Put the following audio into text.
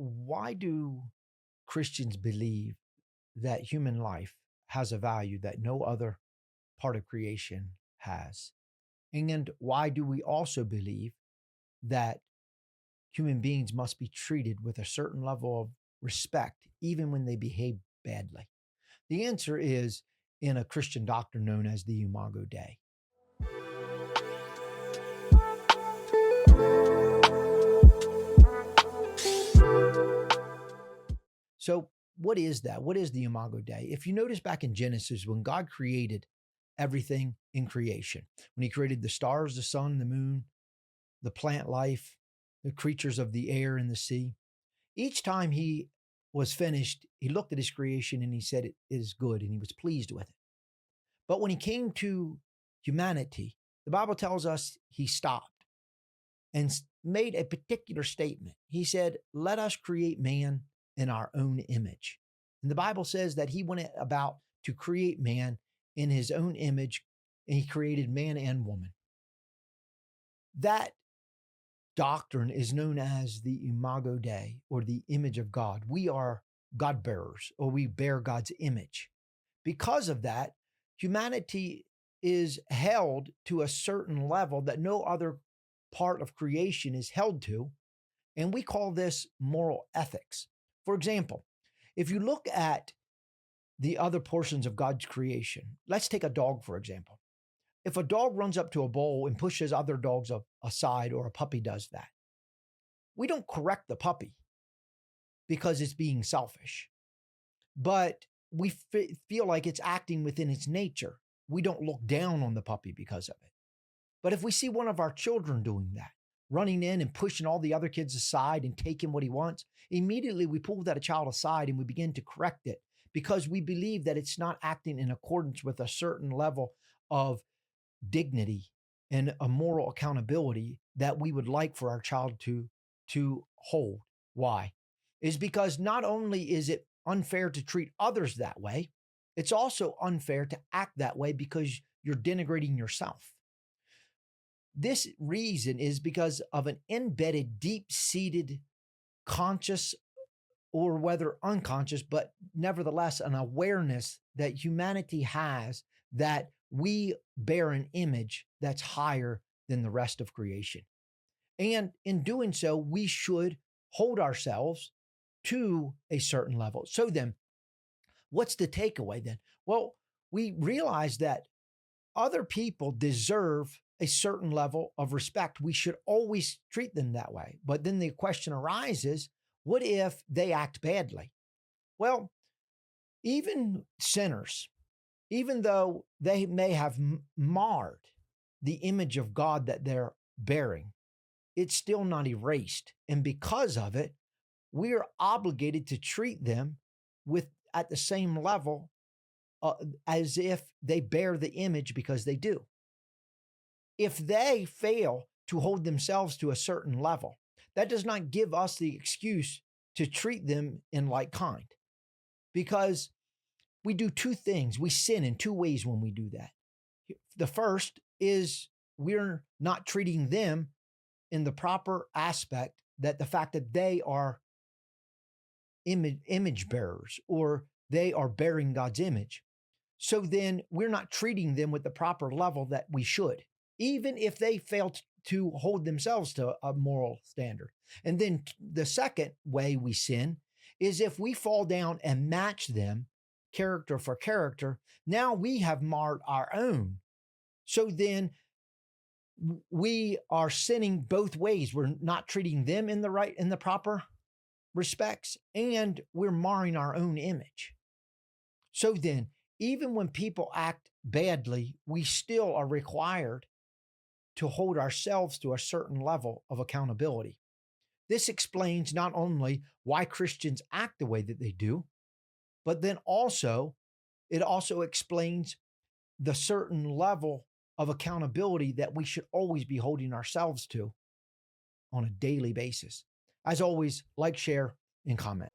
Why do Christians believe that human life has a value that no other part of creation has? And why do we also believe that human beings must be treated with a certain level of respect, even when they behave badly? The answer is in a Christian doctrine known as the Imago Dei. So, what is that? What is the Imago Dei? If you notice back in Genesis, when God created everything in creation, when He created the stars, the sun, the moon, the plant life, the creatures of the air and the sea, each time He was finished, He looked at His creation and He said, "It is good," and He was pleased with it. But when He came to humanity, the Bible tells us He stopped and made a particular statement. He said, "Let us create man in our own image." And the Bible says that He went about to create man in His own image, and He created man and woman. That doctrine is known as the Imago Dei, or the image of God. We are God bearers, or we bear God's image. Because of that, humanity is held to a certain level that no other part of creation is held to, and we call this moral ethics. For example, if you look at the other portions of God's creation, let's take a dog, for example. If a dog runs up to a bowl and pushes other dogs aside, or a puppy does that, we don't correct the puppy because it's being selfish, but we feel like it's acting within its nature. We don't look down on the puppy because of it. But if we see one of our children doing that, running in and pushing all the other kids aside and taking what he wants, immediately we pull that child aside and we begin to correct it, because we believe that it's not acting in accordance with a certain level of dignity and a moral accountability that we would like for our child to hold. Why? Is because not only is it unfair to treat others that way, it's also unfair to act that way because you're denigrating yourself. This reason is because of an embedded, deep-seated, conscious, or whether unconscious, but nevertheless an awareness that humanity has, that we bear an image that's higher than the rest of creation. And in doing so, we should hold ourselves to a certain level. So then, what's the takeaway then? Well, we realize that other people deserve a certain level of respect. We should always treat them that way. But then the question arises, what if they act badly? Well, even sinners, even though they may have marred the image of God that they're bearing, it's still not erased. And because of it, we're obligated to treat them with at the same level as if they bear the image, because they do. If they fail to hold themselves to a certain level, that does not give us the excuse to treat them in like kind, because we do two things. We sin in two ways when we do that. The first is we're not treating them in the proper aspect, that the fact that they are image bearers, or they are bearing God's image. So then we're not treating them with the proper level that we should, even if they fail to hold themselves to a moral standard. And then the second way we sin is if we fall down and match them character for character. Now we have marred our own. So then we are sinning both ways. We're not treating them in the proper respects, and we're marring our own image. So then, even when people act badly, we still are required to hold ourselves to a certain level of accountability. This explains not only why Christians act the way that they do, but then it also explains the certain level of accountability that we should always be holding ourselves to on a daily basis. As always, like, share, and comment.